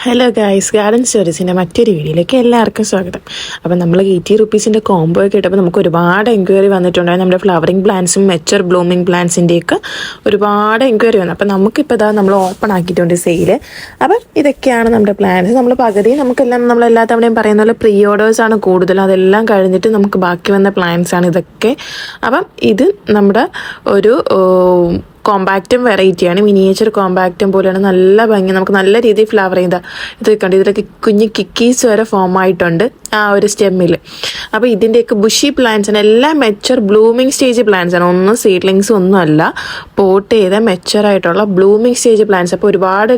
Hello guys, garden സ്റ്റോറീസിൻ്റെ മറ്റൊരു വീഡിയോയിലേക്ക് എല്ലാവർക്കും സ്വാഗതം. അപ്പോൾ നമ്മൾ 80 റുപ്പീസിൻ്റെ കോംബോ ഒക്കെ ഇട്ടപ്പോൾ നമുക്ക് ഒരുപാട് എൻക്വയറി വന്നിട്ടുണ്ടായിരുന്നു. നമ്മുടെ ഫ്ലവറിങ് പ്ലാന്റ്സും മെച്ചർ ബ്ലൂമിങ് പ്ലാന്റ്സിൻ്റെയൊക്കെ ഒരുപാട് എൻക്വയറി വന്നു. അപ്പോൾ നമുക്കിപ്പോൾ ഇതാ നമ്മൾ ഓപ്പൺ ആക്കിയിട്ടുണ്ട് സെയിൽ. അപ്പം ഇതൊക്കെയാണ് നമ്മുടെ പ്ലാന്റ്സ്. നമ്മൾ പകുതി നമുക്കെല്ലാം നമ്മളെല്ലാ തവണയും പറയുന്ന പോലെ പ്രീ ഓർഡേഴ്സാണ് കൂടുതലും. അതെല്ലാം കഴിഞ്ഞിട്ട് നമുക്ക് ബാക്കി വന്ന പ്ലാന്റ്സാണ് ഇതൊക്കെ. അപ്പം ഇത് നമ്മുടെ ഒരു കോമ്പാക്റ്റും വെറൈറ്റിയാണ്. മിനിയേച്ചർ കോമ്പാക്റ്റും പോലെയാണ്. നല്ല ഭംഗി, നമുക്ക് നല്ല രീതിയിൽ ഫ്ലവർ ചെയ്താൽ ഇത് കണ്ട് ഇതിലൊക്കെ കുഞ്ഞ് കിക്കീസ് വരെ ഫോം ആയിട്ടുണ്ട് ആ ഒരു സ്റ്റെമ്മിൽ. അപ്പോൾ ഇതിൻ്റെയൊക്കെ ബുഷി പ്ലാന്റ്സ് ആണ്, എല്ലാം മെച്ചർ ബ്ലൂമിങ് സ്റ്റേജ് പ്ലാന്റ്സ് ആണ്. ഒന്നും സീഡ്ലിങ്സ് ഒന്നും അല്ല, പോട്ട് ചെയ്ത മെച്ചറായിട്ടുള്ള ബ്ലൂമിങ് സ്റ്റേജ് പ്ലാന്റ്സ്. അപ്പോൾ ഒരുപാട്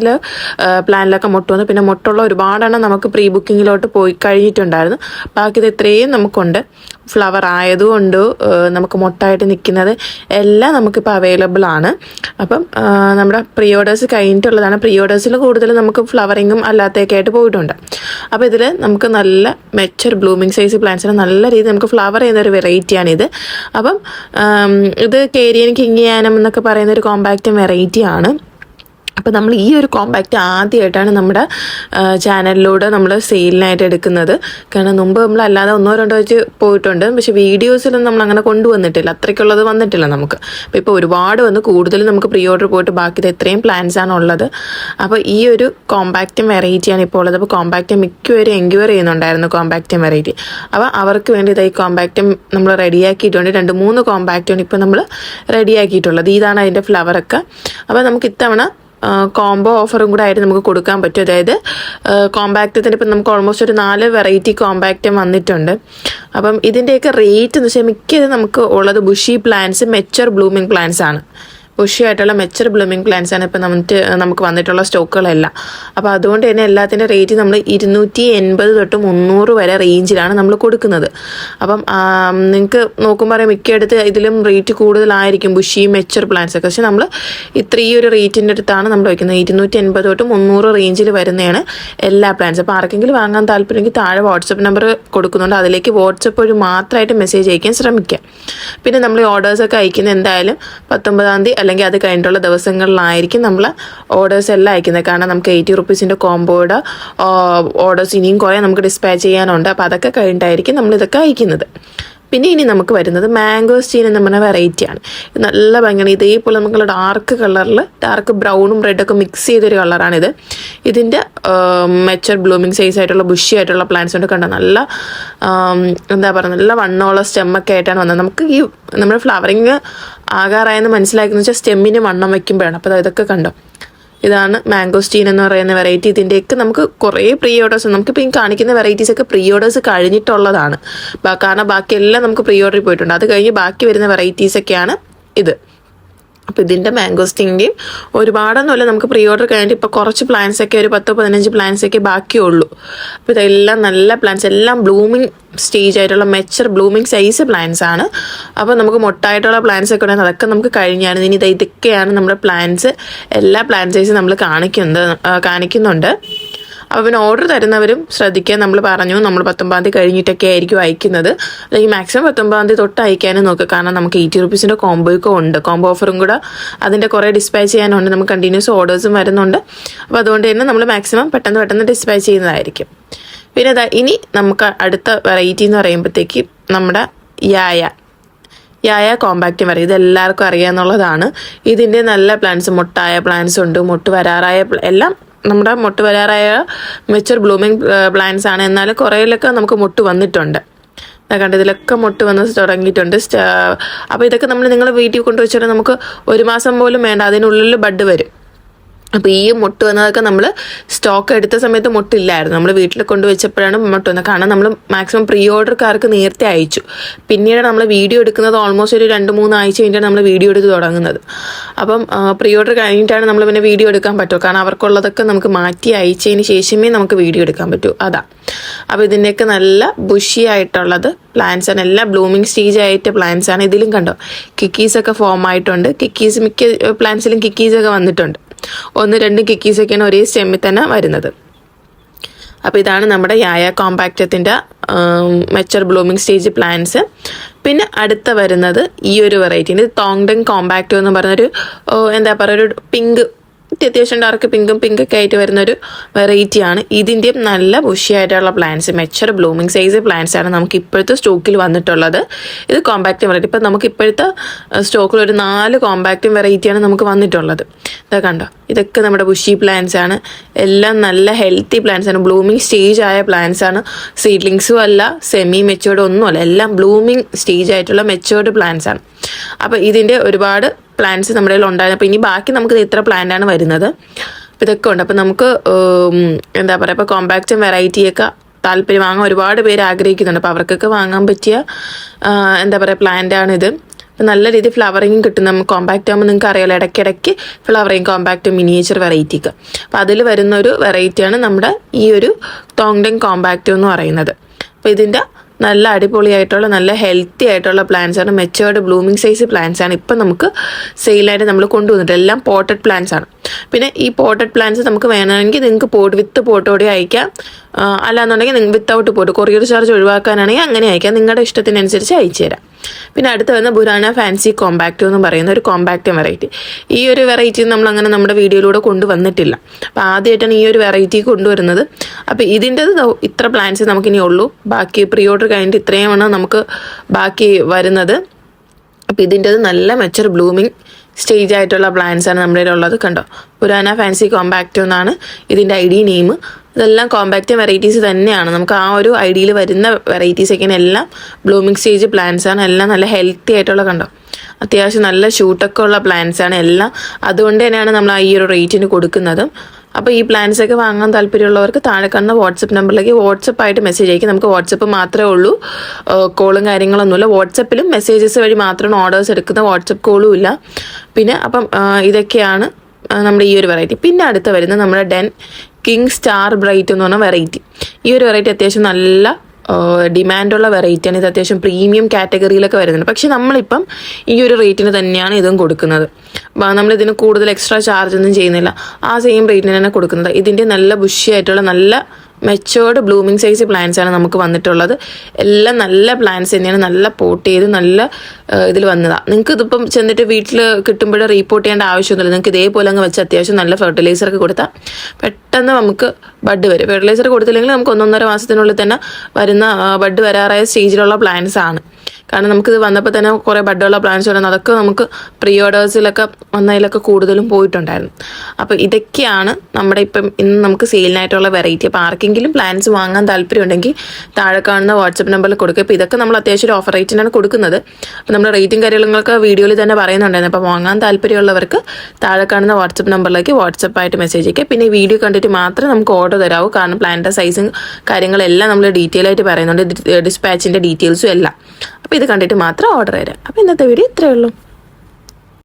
പ്ലാനിലൊക്കെ മുട്ട വന്നു. പിന്നെ മുട്ടുള്ള ഒരുപാടെണ്ണം നമുക്ക് പ്രീ ബുക്കിങ്ങിലോട്ട് പോയി കഴിഞ്ഞിട്ടുണ്ടായിരുന്നു. ബാക്കി ഇത് ഇത്രയും നമുക്കുണ്ട്. ഫ്ലവർ ആയതുകൊണ്ട് നമുക്ക് മൊട്ടായിട്ട് നിൽക്കുന്നത് എല്ലാം നമുക്കിപ്പോൾ അവൈലബിൾ ആണ്. അപ്പം നമ്മുടെ പ്രീ ഓർഡേഴ്സ് കഴിഞ്ഞിട്ടുള്ളതാണ്. പ്രീ ഓർഡേഴ്സിൽ കൂടുതൽ നമുക്ക് ഫ്ലവറിങ്ങും അല്ലാത്തതൊക്കെ ആയിട്ട് പോയിട്ടുണ്ട്. അപ്പോൾ ഇതിൽ നമുക്ക് നല്ല മെച്ചർ ബ്ലൂമിങ് സൈസ് പ്ലാന്റ്സിന് നല്ല രീതിയിൽ നമുക്ക് ഫ്ലവർ ചെയ്യുന്ന ഒരു വെറൈറ്റിയാണിത്. അപ്പം ഇത് കേരിയൻ കിങ്ങിയാനം എന്നൊക്കെ പറയുന്ന ഒരു കോമ്പാക്റ്റും വെറൈറ്റിയാണ്. അപ്പോൾ നമ്മൾ ഈ ഒരു കോമ്പാക്റ്റ് ആദ്യമായിട്ടാണ് നമ്മുടെ ചാനലിലൂടെ നമ്മൾ സെയിലിനായിട്ട് എടുക്കുന്നത്. കാരണം മുമ്പ് നമ്മൾ അല്ലാതെ ഒന്നോ രണ്ടോ വെച്ച് പോയിട്ടുണ്ട്, പക്ഷേ വീഡിയോസിലൊന്നും നമ്മൾ അങ്ങനെ കൊണ്ടുവന്നിട്ടില്ല, അത്രയ്ക്കുള്ളത് വന്നിട്ടില്ല നമുക്ക്. അപ്പോൾ ഇപ്പോൾ ഒരുപാട് വന്ന് കൂടുതലും നമുക്ക് പ്രീ ഓർഡർ പോയിട്ട് ബാക്കി എത്രയും പ്ലാൻസ് ആണ് ഉള്ളത്. അപ്പോൾ ഈ ഒരു കോമ്പാക്റ്റും വെറൈറ്റിയാണ് ഇപ്പോൾ ഉള്ളത്. അപ്പോൾ കോമ്പാക്റ്റ് മിക്കവരും എൻക്വയറി ചെയ്യുന്നുണ്ടായിരുന്നു കോമ്പാക്റ്റും വെറൈറ്റി. അപ്പോൾ അവർക്ക് വേണ്ടി ഈ കോമ്പാക്റ്റും നമ്മൾ റെഡിയാക്കിയിട്ടുണ്ട്. 2-3 കോമ്പാക്റ്റാണ് ഇപ്പോൾ നമ്മൾ റെഡിയാക്കിയിട്ടുള്ളത്. ഇതാണ് അതിൻ്റെ ഫ്ലവറൊക്കെ. അപ്പോൾ നമുക്ക് ഇത്തവണ കോംബോ ഓഫറും കൂടെ ആയിട്ട് നമുക്ക് കൊടുക്കാൻ പറ്റും. അതായത് കോമ്പാക്റ്റത്തിന് ഇപ്പം നമുക്ക് ഓൾമോസ്റ്റ് ഒരു 4 വെറൈറ്റി കോമ്പാക്റ്റും വന്നിട്ടുണ്ട്. അപ്പം ഇതിൻ്റെയൊക്കെ റേറ്റ് എന്ന് വെച്ചാൽ മിക്കത് നമുക്ക് ഉള്ളത് bushy plants, mature blooming plants ആണ്. ബുഷിയായിട്ടുള്ള മെച്ചർ ബ്ലൂമിങ് പ്ലാന്റ്സ് ആണ് ഇപ്പം നമുക്ക് വന്നിട്ടുള്ള സ്റ്റോക്കുകളെല്ലാം. അപ്പോൾ അതുകൊണ്ട് തന്നെ എല്ലാത്തിൻ്റെ റേറ്റ് നമ്മൾ 280 തൊട്ട് 300 വരെ റേഞ്ചിലാണ് നമ്മൾ കൊടുക്കുന്നത്. അപ്പം നിങ്ങൾക്ക് നോക്കുമ്പോൾ അറിയാം മിക്കയിടത്ത് ഇതിലും റേറ്റ് കൂടുതലായിരിക്കും ബുഷി മെച്ചർ പ്ലാന്റ്സ് ഒക്കെ. പക്ഷേ നമ്മൾ ഈ ഒരു റേറ്റിൻ്റെ അടുത്താണ് നമ്മൾ വയ്ക്കുന്നത്. 280 തൊട്ട് 300 റേഞ്ചിൽ വരുന്നതാണ് എല്ലാ പ്ലാന്റ്സ്. അപ്പോൾ ആർക്കെങ്കിലും വാങ്ങാൻ താല്പര്യമെങ്കിൽ താഴെ വാട്സപ്പ് നമ്പർ കൊടുക്കുന്നുണ്ട്, അതിലേക്ക് വാട്സപ്പ് വഴി മാത്രമായിട്ട് മെസ്സേജ് അയക്കാൻ ശ്രമിക്കുക. പിന്നെ നമ്മൾ ഓർഡേഴ്സൊക്കെ അയക്കുന്നത് എന്തായാലും 19-ാം തീയതി അല്ലെങ്കിൽ അത് കഴിഞ്ഞിട്ടുള്ള ദിവസങ്ങളിലായിരിക്കും നമ്മൾ ഓർഡേഴ്സ് എല്ലാം അയക്കുന്നത്. കാരണം നമുക്ക് 80 റുപ്പീസിൻ്റെ കോംബോയുടെ ഓർഡേഴ്സ് ഇനിയും കുറേ നമുക്ക് ഡിസ്പാച്ച് ചെയ്യാനുണ്ട്. അപ്പോൾ അതൊക്കെ കഴിഞ്ഞിട്ടായിരിക്കും നമ്മളിതൊക്കെ അയക്കുന്നത്. പിന്നെ ഇനി നമുക്ക് വരുന്നത് മാംഗോസ്റ്റീൻ എന്ന് പറഞ്ഞ വെറൈറ്റിയാണ്. നല്ല ഭംഗിയാണ്. ഇതേപോലെ നമുക്ക് ഡാർക്ക് കളറിൽ ഡാർക്ക് ബ്രൗണും റെഡൊക്കെ മിക്സ് ചെയ്തൊരു കളറാണിത്. ഇതിൻ്റെ മെച്ചർ ബ്ലൂമിങ് സൈസ് ആയിട്ടുള്ള ബുഷി ആയിട്ടുള്ള പ്ലാന്റ്സ് കൊണ്ട് കണ്ടോ നല്ല എന്താ പറയുക, നല്ല വണ്ണമുള്ള സ്റ്റെമ്മൊക്കെ ആയിട്ടാണ് വന്നത്. നമുക്ക് ഈ നമ്മുടെ ഫ്ലവറിങ് ആകാറായെന്ന് മനസ്സിലാക്കുന്നത് വെച്ചാൽ സ്റ്റെമ്മിന് വണ്ണം വയ്ക്കുമ്പോഴാണ്. അപ്പോൾ ഇതൊക്കെ കണ്ടോ, ഇതാണ് മാംഗോസ്റ്റീൻ എന്ന് പറയുന്ന വെറൈറ്റി. ഇതിൻ്റെയൊക്കെ നമുക്ക് കുറേ പ്രീ ഓർഡേഴ്സ്, നമുക്കിപ്പോൾ ഈ കാണിക്കുന്ന വെറൈറ്റീസൊക്കെ പ്രീ ഓർഡേഴ്സ് കഴിഞ്ഞിട്ടുള്ളതാണ്. കാരണം ബാക്കിയെല്ലാം നമുക്ക് പ്രീ ഓർഡറിൽ പോയിട്ടുണ്ട്. അത് കഴിഞ്ഞ് ബാക്കി വരുന്ന വെറൈറ്റീസൊക്കെയാണ് ഇത്. അപ്പോൾ ഇതിൻ്റെ മാംഗോസ്റ്റീൻ്റെയും ഒരുപാടൊന്നുമില്ല, നമുക്ക് പ്രീ ഓർഡർ കഴിഞ്ഞിട്ട് ഇപ്പോൾ കുറച്ച് പ്ലാന്റ്സൊക്കെ ഒരു 10-15 പ്ലാന്റ്സൊക്കെ ബാക്കിയുള്ളൂ. അപ്പോൾ ഇതെല്ലാം നല്ല പ്ലാന്റ്സ്, എല്ലാം ബ്ലൂമിങ് സ്റ്റേജ് ആയിട്ടുള്ള മെച്ചർ ബ്ലൂമിങ് സൈസ് പ്ലാന്റ്സ് ആണ്. അപ്പോൾ നമുക്ക് മൊട്ടായിട്ടുള്ള പ്ലാന്റ്സ് ഒക്കെ ഉണ്ടെങ്കിൽ അതൊക്കെ നമുക്ക് കഴിഞ്ഞാണ്. ഇനി ഇതൊക്കെയാണ് നമ്മുടെ പ്ലാന്റ്സ്. എല്ലാ പ്ലാന്റ് സൈസും നമ്മൾ കാണിക്കുന്നുണ്ട്. അപ്പോൾ പിന്നെ ഓർഡർ തരുന്നവരും ശ്രദ്ധിക്കാൻ നമ്മൾ പറഞ്ഞു, നമ്മൾ 19-ാം തീയതി കഴിഞ്ഞിട്ടൊക്കെ ആയിരിക്കും അയക്കുന്നത്. അല്ലെങ്കിൽ മാക്സിമം 19-ാം തീയതി തൊട്ട് അയക്കാനും നോക്കുക. കാരണം നമുക്ക് 80 റുപ്പീസിൻ്റെ കോംബോയൊക്കെ ഉണ്ട്, കോംബോ ഓഫറും കൂടെ അതിൻ്റെ കുറേ ഡിസ്പാച്ച് ചെയ്യാനുണ്ട്. നമുക്ക് കണ്ടിന്യൂസ് ഓർഡേഴ്സും വരുന്നുണ്ട്. അപ്പോൾ അതുകൊണ്ട് തന്നെ നമ്മൾ മാക്സിമം പെട്ടെന്ന് ഡിസ്പാച്ച് ചെയ്യുന്നതായിരിക്കും. പിന്നെ ഇനി നമുക്ക് അടുത്ത വെറൈറ്റി എന്ന് പറയുമ്പോഴത്തേക്ക് നമ്മുടെ യായ കോമ്പാക്റ്റ് പറയും. ഇതെല്ലാവർക്കും അറിയാമെന്നുള്ളതാണ്. ഇതിൻ്റെ നല്ല പ്ലാന്റ്സ്, മൊട്ടായ പ്ലാന്റ്സ് ഉണ്ട്, മൊട്ട് വരാറായ എല്ലാം നമ്മുടെ മൊട്ട് വരാറായ മെച്ചർ ബ്ലൂമിങ് പ്ലാന്റ്സ് ആണ്. എന്നാലും കുറേയിലൊക്കെ നമുക്ക് മൊട്ട് വന്നിട്ടുണ്ട്. കണ്ട് ഇതിലൊക്കെ മൊട്ട് വന്ന് തുടങ്ങിയിട്ടുണ്ട്. അപ്പോൾ ഇതൊക്കെ നിങ്ങൾ വീട്ടിൽ കൊണ്ടുവച്ചിട്ട് നമുക്ക് 1 മാസം പോലും വേണ്ട, അതിനുള്ളിൽ ബഡ് വരും. അപ്പോൾ ഈ മുട്ട് വന്നതൊക്കെ നമ്മൾ സ്റ്റോക്ക് എടുത്ത സമയത്ത് മുട്ടില്ലായിരുന്നു, നമ്മൾ വീട്ടിൽ കൊണ്ടുവച്ചപ്പോഴാണ് മുട്ട് വന്നത്. കാരണം നമ്മൾ മാക്സിമം പ്രീ ഓർഡർക്കാർക്ക് നേരത്തെ അയച്ചു. പിന്നീട് നമ്മൾ വീഡിയോ എടുക്കുന്നത് ഓൾമോസ്റ്റ് ഒരു 2-3 ആഴ്ച കഴിഞ്ഞിട്ടാണ് നമ്മൾ വീഡിയോ എടുത്ത് തുടങ്ങുന്നത്. അപ്പം പ്രീ ഓർഡർ കഴിഞ്ഞിട്ടാണ് നമ്മൾ പിന്നെ വീഡിയോ എടുക്കാൻ പറ്റുമോ, കാരണം അവർക്കുള്ളതൊക്കെ നമുക്ക് മാറ്റി അയച്ചതിന് ശേഷമേ നമുക്ക് വീഡിയോ എടുക്കാൻ പറ്റൂ. അതാ. അപ്പോൾ ഇതിൻ്റെയൊക്കെ നല്ല ബുഷി ആയിട്ടുള്ളത് പ്ലാന്റ്സ് ആണ്, എല്ലാം ബ്ലൂമിങ് സ്റ്റേജ് ആയിട്ട് പ്ലാന്റ്സ് ആണ്. ഇതിലും കണ്ടോ കിക്കീസൊക്കെ ഫോം ആയിട്ടുണ്ട്. കിക്കീസ് മിക്ക പ്ലാന്റ്സിലും കിക്കീസൊക്കെ വന്നിട്ടുണ്ട്. 1-2 കിക്കീസൊക്കെയാണ് ഒരേ സ്റ്റെമ്മിൽ തന്നെ വരുന്നത്. അപ്പോൾ ഇതാണ് നമ്മുടെ കോമ്പാക്റ്റത്തിൻ്റെ മെച്ചർ ബ്ലൂമിങ് സ്റ്റേജ് പ്ലാന്റ്സ്. പിന്നെ അടുത്ത വരുന്നത് ഈ ഒരു വെറൈറ്റി, ഇത് തോങ്ഡങ് കോമ്പാക്റ്റോ എന്ന് പറഞ്ഞൊരു എന്താ പറയുക, ഒരു പിങ്ക് അത്യാവശ്യം ഡാർക്ക് പിങ്കൊക്കെ ആയിട്ട് വരുന്നൊരു വെറൈറ്റിയാണ്. ഇതിൻ്റെയും നല്ല ബുഷിയായിട്ടുള്ള plants, mature blooming size plants ആണ് നമുക്ക് ഇപ്പോഴത്തെ സ്റ്റോക്കിൽ വന്നിട്ടുള്ളത്. ഇത് കോമ്പാക്റ്റും വെറൈറ്റി. ഇപ്പം നമുക്ക് ഇപ്പോഴത്തെ സ്റ്റോക്കിൽ ഒരു 4 കോമ്പാക്റ്റും വെറൈറ്റിയാണ് നമുക്ക് വന്നിട്ടുള്ളത്. ഇതാ കണ്ടോ, ഇതൊക്കെ നമ്മുടെ ബുഷി പ്ലാന്റ്സ് ആണ്. എല്ലാം നല്ല ഹെൽത്തി പ്ലാന്റ്സ് ആണ്, ബ്ലൂമിങ് സ്റ്റേജ് ആയ പ്ലാന്റ്സ് ആണ്. സീഡ്ലിങ്സും അല്ല, സെമി മെച്ചേർഡ് ഒന്നുമല്ല, എല്ലാം ബ്ലൂമിങ് സ്റ്റേജ് ആയിട്ടുള്ള മെച്ചേർഡ് പ്ലാന്റ്സ് ആണ്. അപ്പോൾ ഇതിൻ്റെ ഒരുപാട് പ്ലാന്റ്സ് നമ്മുടെ കയ്യിൽ ഉണ്ടായിരുന്നു. അപ്പോൾ ഇനി ബാക്കി നമുക്ക് ഇത്ര പ്ലാന്റാണ് വരുന്നത്. അപ്പോൾ ഇതൊക്കെ ഉണ്ട്. അപ്പോൾ നമുക്ക് എന്താ പറയുക, ഇപ്പോൾ കോമ്പാക്റ്റും വെറൈറ്റിയൊക്കെ താല്പര്യം വാങ്ങാൻ ഒരുപാട് പേര് ആഗ്രഹിക്കുന്നുണ്ട്. അപ്പോൾ അവർക്കൊക്കെ വാങ്ങാൻ പറ്റിയ എന്താ പറയുക പ്ലാന്റാണിത്. നല്ല രീതിയിൽ ഫ്ലവറിങ് കിട്ടും. നമുക്ക് കോമ്പാക്റ്റ് ആകുമ്പോൾ നിങ്ങൾക്ക് അറിയാലോ, ഇടയ്ക്കിടയ്ക്ക് ഫ്ലവറിങ് കോമ്പാക്റ്റ് മിനിയേച്ചർ വെറൈറ്റിക്ക്. അപ്പോൾ അതിൽ വരുന്നൊരു വെറൈറ്റിയാണ് നമ്മുടെ ഈ ഒരു തോങ്ഡെങ് കോമ്പാക്റ്റ് എന്ന് പറയുന്നത്. അപ്പോൾ ഇതിൻ്റെ നല്ല അടിപൊളിയായിട്ടുള്ള നല്ല ഹെൽത്തി ആയിട്ടുള്ള പ്ലാന്റ്സ് ആണ്, മെച്ചേർഡ് ബ്ലൂമിങ് സൈസ് പ്ലാന്റ്സ് ആണ് ഇപ്പം നമുക്ക് സെയിലായിട്ട് നമ്മൾ കൊണ്ടുവന്നിട്ട്. എല്ലാം പോട്ടഡ് പ്ലാന്റ്സ് ആണ്. പിന്നെ ഈ പോട്ടഡ് പ്ലാന്റ്സ് നമുക്ക് വേണമെങ്കിൽ നിങ്ങൾക്ക് വിത്ത് പോട്ടോടെ അയക്കാം, അല്ലാന്നുണ്ടെങ്കിൽ നിങ്ങൾ വിത്തൗട്ട് പോട്ട് കൊറിയർ ചാർജ് ഒഴിവാക്കാനാണെങ്കിൽ അങ്ങനെ അയക്കാം, നിങ്ങളുടെ ഇഷ്ടത്തിനനുസരിച്ച് അയച്ചു തരാം. പിന്നെ അടുത്ത് വരുന്ന ബുറാന ഫാൻസി കോമ്പാക്റ്റ് എന്ന് പറയുന്ന ഒരു കോമ്പാക്റ്റ് വെറൈറ്റി. ഈ ഒരു വെറൈറ്റി നമ്മളങ്ങനെ നമ്മുടെ വീഡിയോയിലൂടെ കൊണ്ടുവന്നിട്ടില്ല. അപ്പോൾ ആദ്യമായിട്ടാണ് ഈ ഒരു വെറൈറ്റി കൊണ്ടുവരുന്നത്. അപ്പോൾ ഇതിൻ്റെ ഇത്ര പ്ലാന്റ്സ് നമുക്കിനി ഉള്ളൂ. ബാക്കി പ്രീ ഓർഡർ കഴിഞ്ഞിട്ട് ഇത്രയുമാണ് നമുക്ക് ബാക്കി വരുന്നത്. അപ്പോൾ ഇതിൻ്റെത് നല്ല മെച്ചർ ബ്ലൂമിങ് സ്റ്റേജ് ആയിട്ടുള്ള പ്ലാന്റ്സ് ആണ് നമ്മുടെ ഉള്ളത്. കണ്ടോ, ബുറാന ഫാൻസി കോമ്പാക്റ്റ് എന്നാണ് ഇതിൻ്റെ ID നെയിം. ഇതെല്ലാം കോമ്പാക്റ്റ് വെറൈറ്റീസ് തന്നെയാണ്. നമുക്ക് ആ ഒരു ഐഡിയയിൽ വരുന്ന വെറൈറ്റീസൊക്കെയാണ് എല്ലാം ബ്ലൂമിങ് സ്റ്റേജ് പ്ലാന്റ്സ് ആണ്. എല്ലാം നല്ല ഹെൽത്തി ആയിട്ടുള്ള, കണ്ടോ, അത്യാവശ്യം നല്ല ഷൂട്ടൊക്കെ ഉള്ള പ്ലാന്റ്സ് ആണ് എല്ലാം. അതുകൊണ്ട് തന്നെയാണ് നമ്മൾ ഈ ഒരു റേറ്റിന് കൊടുക്കുന്നത്. അപ്പോൾ ഈ പ്ലാന്റ്സ് ഒക്കെ വാങ്ങാൻ താല്പര്യമുള്ളവർക്ക് താഴെ കാണുന്ന വാട്സപ്പ് നമ്പറിലേക്ക് വാട്സപ്പായിട്ട് മെസ്സേജ് അയക്കും. നമുക്ക് വാട്സപ്പ് മാത്രമേ ഉള്ളൂ, കോളും കാര്യങ്ങളൊന്നുമില്ല. വാട്സപ്പിലും മെസ്സേജസ് വഴി മാത്രമാണ് ഓർഡേഴ്സ് എടുക്കുന്നത്, വാട്സപ്പ് കോളും ഇല്ല. പിന്നെ അപ്പം ഇതൊക്കെയാണ് നമ്മുടെ ഈ ഒരു വെറൈറ്റി. പിന്നെ അടുത്ത് വരുന്നത് നമ്മുടെ ഡെൻ കിങ് സ്റ്റാർ ബ്രൈറ്റ് എന്ന് പറഞ്ഞ വെറൈറ്റി. ഈ ഒരു വെറൈറ്റി അത്യാവശ്യം നല്ല ഡിമാൻഡുള്ള വെറൈറ്റിയാണ്. ഇത് അത്യാവശ്യം പ്രീമിയം കാറ്റഗറിയിലൊക്കെ വരുന്നുണ്ട്. പക്ഷെ നമ്മളിപ്പം ഈ ഒരു റേറ്റിന് തന്നെയാണ് ഇതും കൊടുക്കുന്നത്. നമ്മളിതിന് കൂടുതൽ എക്സ്ട്രാ ചാർജ് ഒന്നും ചെയ്യുന്നില്ല, ആ സെയിം റേറ്റിന് തന്നെ കൊടുക്കുന്നത്. ഇതിൻ്റെ നല്ല ബുഷിയായിട്ടുള്ള നല്ല മെച്ചേർഡ് ബ്ലൂമിങ് സൈസ് പ്ലാന്റ്സ് ആണ് നമുക്ക് വന്നിട്ടുള്ളത്. എല്ലാം നല്ല പ്ലാന്റ്സ് തന്നെയാണ്, നല്ല പോട്ട് ചെയ്ത് നല്ല ഇതിൽ വന്നതാണ്. നിങ്ങൾക്ക് ഇതിപ്പം ചെന്നിട്ട് വീട്ടിൽ കിട്ടുമ്പോൾ റീപോർട്ട് ചെയ്യേണ്ട ആവശ്യമൊന്നുമില്ല. നിങ്ങൾക്ക് ഇതേപോലെ അങ്ങ് വെച്ച് അത്യാവശ്യം നല്ല ഫെർട്ടിലൈസറൊക്കെ കൊടുത്താൽ പെട്ടെന്ന് നമുക്ക് ബഡ് വരും. ഫെർട്ടിലൈസർ കൊടുത്തില്ലെങ്കിൽ നമുക്ക് 1-1.5 മാസത്തിനുള്ളിൽ തന്നെ വരുന്ന ബഡ് വരാറായ സ്റ്റേജിലുള്ള പ്ലാന്റ്സ് ആണ്. കാരണം നമുക്കിത് വന്നപ്പോൾ തന്നെ കുറേ ബഡുള്ള പ്ലാന്റ്സ് ഉണ്ടായിരുന്നു. അതൊക്കെ നമുക്ക് പ്രീ ഓർഡേഴ്സിലൊക്കെ വന്നതിലൊക്കെ കൂടുതലും പോയിട്ടുണ്ടായിരുന്നു. അപ്പോൾ ഇതൊക്കെയാണ് നമ്മുടെ ഇപ്പം ഇന്ന് നമുക്ക് സെയിലിനായിട്ടുള്ള വെറൈറ്റി. അപ്പോൾ ആർക്കെങ്കിലും പ്ലാന്റ്സ് വാങ്ങാൻ താല്പര്യമുണ്ടെങ്കിൽ താഴെ കാണുന്ന വാട്സപ്പ് നമ്പറിൽ കൊടുക്കുക. ഇപ്പോൾ ഇതൊക്കെ നമ്മൾ അത്യാവശ്യം ഒരു ഓഫർ റേറ്റിനാണ് കൊടുക്കുന്നത്. അപ്പോൾ നമ്മുടെ റേറ്റും കാര്യങ്ങളൊക്കെ വീഡിയോയിൽ തന്നെ പറയുന്നുണ്ടായിരുന്നു. അപ്പോൾ വാങ്ങാൻ താല്പര്യമുള്ളവർക്ക് താഴെ കാണുന്ന വാട്സപ്പ് നമ്പറിലേക്ക് വാട്സപ്പായിട്ട് മെസ്സേജ് അയക്കുക. പിന്നെ ഈ വീഡിയോ കണ്ടിട്ട് മാത്രമേ നമുക്ക് ഓർഡർ തരാവൂ. കാരണം പ്ലാന്റിൻ്റെ സൈസും കാര്യങ്ങളെല്ലാം നമ്മൾ ഡീറ്റെയിൽ ആയിട്ട് പറയുന്നുണ്ട്, ഡിസ്പാച്ചിൻ്റെ ഡീറ്റെയിൽസും എല്ലാം. അപ്പോൾ ഇത് കണ്ടിട്ട് മാത്രം ഓർഡർ തരാം. അപ്പോൾ ഇന്നത്തെ വീഡിയോ ഇത്രയേ ഉള്ളൂ.